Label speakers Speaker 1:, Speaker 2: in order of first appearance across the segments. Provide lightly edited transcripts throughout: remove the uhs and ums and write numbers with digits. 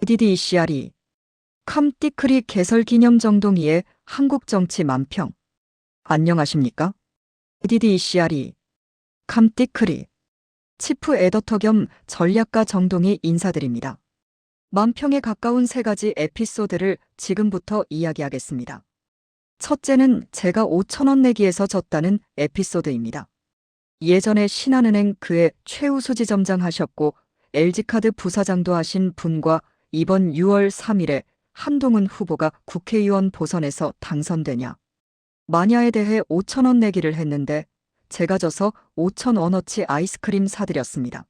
Speaker 1: DDECR이 캄띠크리 개설 기념 정동희의 한국 정치 만평. 안녕하십니까? DDECR이 캄띠크리 치프 에더터 겸 전략가 정동희 인사드립니다. 만평에 가까운 3가지 에피소드를 지금부터 이야기하겠습니다. 첫째는 제가 5,000원 내기에서 졌다는 에피소드입니다. 예전에 신한은행 그의 최우수 지점장 하셨고 LG카드 부사장도 하신 분과 이번 6월 3일에 한동훈 후보가 국회의원 보선에서 당선되냐 마냐에 대해 5,000원 내기를 했는데 제가 져서 5,000원어치 아이스크림 사드렸습니다.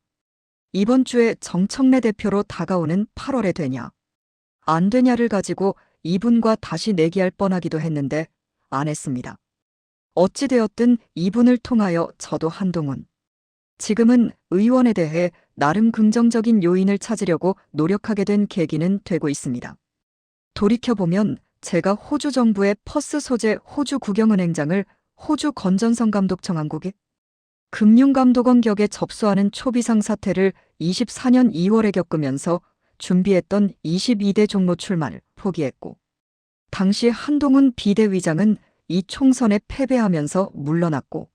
Speaker 1: 이번 주에 정청래 대표로 다가오는 8월에 되냐 안 되냐를 가지고 이분과 다시 내기할 뻔하기도 했는데 안 했습니다. 어찌되었든 이분을 통하여 저도 한동훈 지금은 의원에 대해 나름 긍정적인 요인을 찾으려고 노력하게 된 계기는 되고 있습니다. 돌이켜보면 제가 호주 정부의 퍼스 소재 호주 국영은행장을 호주 건전성 감독청 한국의 금융감독원 격에 접수하는 초비상 사태를 24년 2월에 겪으면서 준비했던 22대 종로 출마를 포기했고 당시 한동훈 비대위장은 이 총선에 패배하면서 물러났고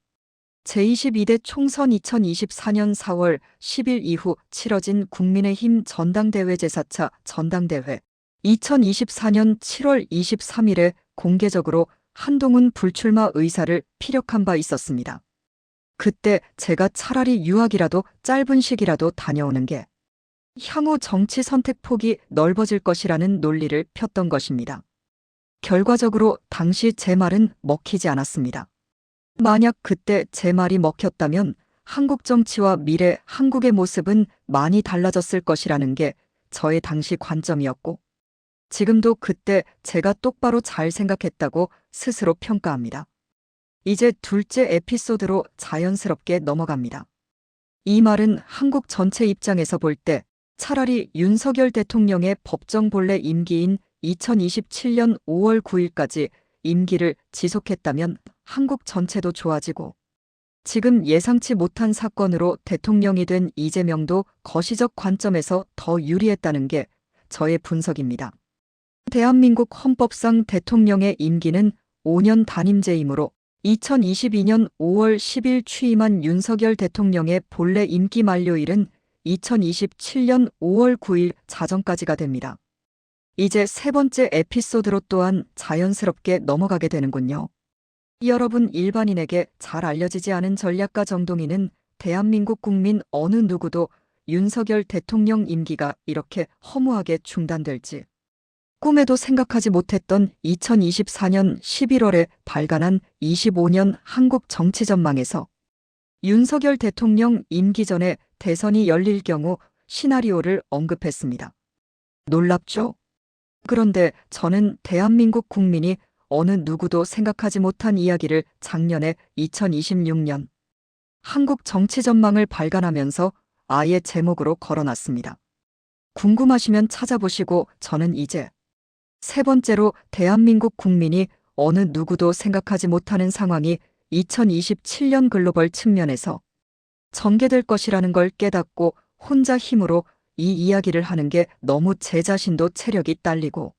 Speaker 1: 제22대 총선 2024년 4월 10일 이후 치러진 국민의힘 전당대회 제4차 전당대회 2024년 7월 23일에 공개적으로 한동훈 불출마 의사를 피력한 바 있었습니다. 그때 제가 차라리 유학이라도 짧은 시기라도 다녀오는 게 향후 정치 선택 폭이 넓어질 것이라는 논리를 폈던 것입니다. 결과적으로 당시 제 말은 먹히지 않았습니다. 만약 그때 제 말이 먹혔다면 한국 정치와 미래 한국의 모습은 많이 달라졌을 것이라는 게 저의 당시 관점이었고 지금도 그때 제가 똑바로 잘 생각했다고 스스로 평가합니다. 이제 둘째 에피소드로 자연스럽게 넘어갑니다. 이 말은 한국 전체 입장에서 볼 때 차라리 윤석열 대통령의 법정 본래 임기인 2027년 5월 9일까지 임기를 지속했다면 한국 전체도 좋아지고 지금 예상치 못한 사건으로 대통령이 된 이재명도 거시적 관점에서 더 유리했다는 게 저의 분석입니다. 대한민국 헌법상 대통령의 임기는 5년 단임제이므로 2022년 5월 10일 취임한 윤석열 대통령의 본래 임기 만료일은 2027년 5월 9일 자정까지가 됩니다. 이제 3번째 에피소드로 또한 자연스럽게 넘어가게 되는군요. 여러분 일반인에게 잘 알려지지 않은 전략가 정동희는 대한민국 국민 어느 누구도 윤석열 대통령 임기가 이렇게 허무하게 중단될지 꿈에도 생각하지 못했던 2024년 11월에 발간한 25년 한국 정치 전망에서 윤석열 대통령 임기 전에 대선이 열릴 경우 시나리오를 언급했습니다. 놀랍죠? 그런데 저는 대한민국 국민이 어느 누구도 생각하지 못한 이야기를 작년에 2026년 한국 정치 전망을 발간하면서 아예 제목으로 걸어놨습니다. 궁금하시면 찾아보시고 저는 이제 3번째로 대한민국 국민이 어느 누구도 생각하지 못하는 상황이 2027년 글로벌 측면에서 전개될 것이라는 걸 깨닫고 혼자 힘으로 이 이야기를 하는 게 너무 제 자신도 체력이 딸리고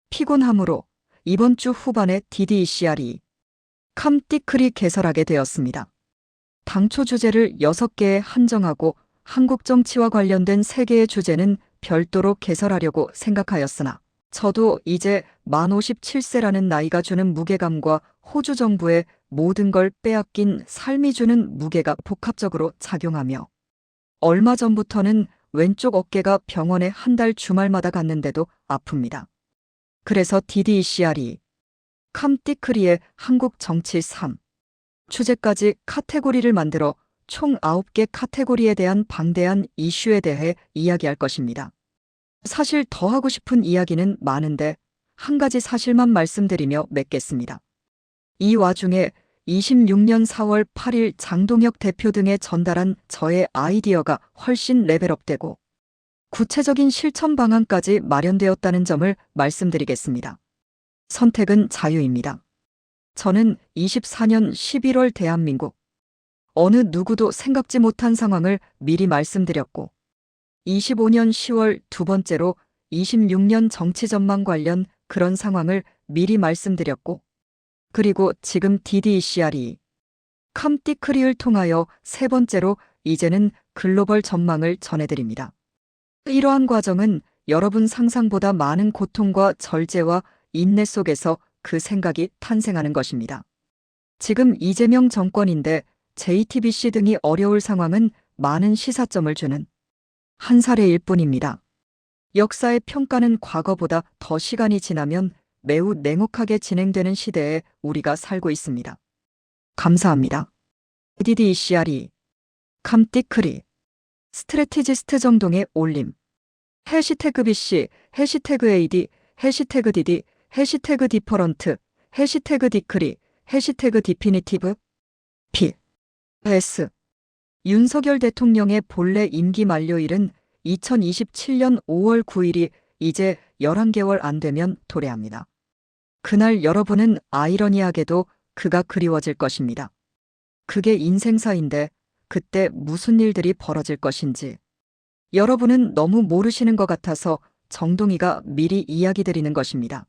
Speaker 1: 피곤하므로 이번 주 후반에 DDECR이 캄띠크리 개설하게 되었습니다. 당초 주제를 6개에 한정하고 한국 정치와 관련된 3개의 주제는 별도로 개설하려고 생각하였으나 저도 이제 만 57세라는 나이가 주는 무게감과 호주 정부의 모든 걸 빼앗긴 삶이 주는 무게가 복합적으로 작용하며 얼마 전부터는 왼쪽 어깨가 병원에 한 달 주말마다 갔는데도 아픕니다. 그래서 DDECR이 캄띠크리의 한국 정치 3 주제까지 카테고리를 만들어 총 9개 카테고리에 대한 방대한 이슈에 대해 이야기할 것입니다. 사실 더 하고 싶은 이야기는 많은데 한 가지 사실만 말씀드리며 맺겠습니다. 이 와중에 26년 4월 8일 장동혁 대표 등에 전달한 저의 아이디어가 훨씬 레벨업되고 구체적인 실천 방안까지 마련되었다는 점을 말씀드리겠습니다. 선택은 자유입니다. 저는 24년 11월 대한민국 어느 누구도 생각지 못한 상황을 미리 말씀드렸고 25년 10월 두 번째로 26년 정치 전망 관련 그런 상황을 미리 말씀드렸고, 그리고 지금 DDECR이 캄띠크리를 통하여 세 번째로 이제는 글로벌 전망을 전해드립니다. 이러한 과정은 여러분 상상보다 많은 고통과 절제와 인내 속에서 그 생각이 탄생하는 것입니다. 지금 이재명 정권인데 JTBC 등이 어려울 상황은 많은 시사점을 주는 한 사례일 뿐입니다. 역사의 평가는 과거보다 더 시간이 지나면 매우 냉혹하게 진행되는 시대에 우리가 살고 있습니다. 감사합니다. DDECR이 캄띠크리 스트래티지스트 정동의 올림 해시태그 BC 해시태그 AD 해시태그 DD 해시태그 디퍼런트 해시태그 디크리 해시태그 디피니티브 PS 윤석열 대통령의 본래 임기 만료일은 2027년 5월 9일이 이제 11개월 안 되면 도래합니다. 그날 여러분은 아이러니하게도 그가 그리워질 것입니다. 그게 인생사인데 그때 무슨 일들이 벌어질 것인지 여러분은 너무 모르시는 것 같아서 정동이가 미리 이야기 드리는 것입니다.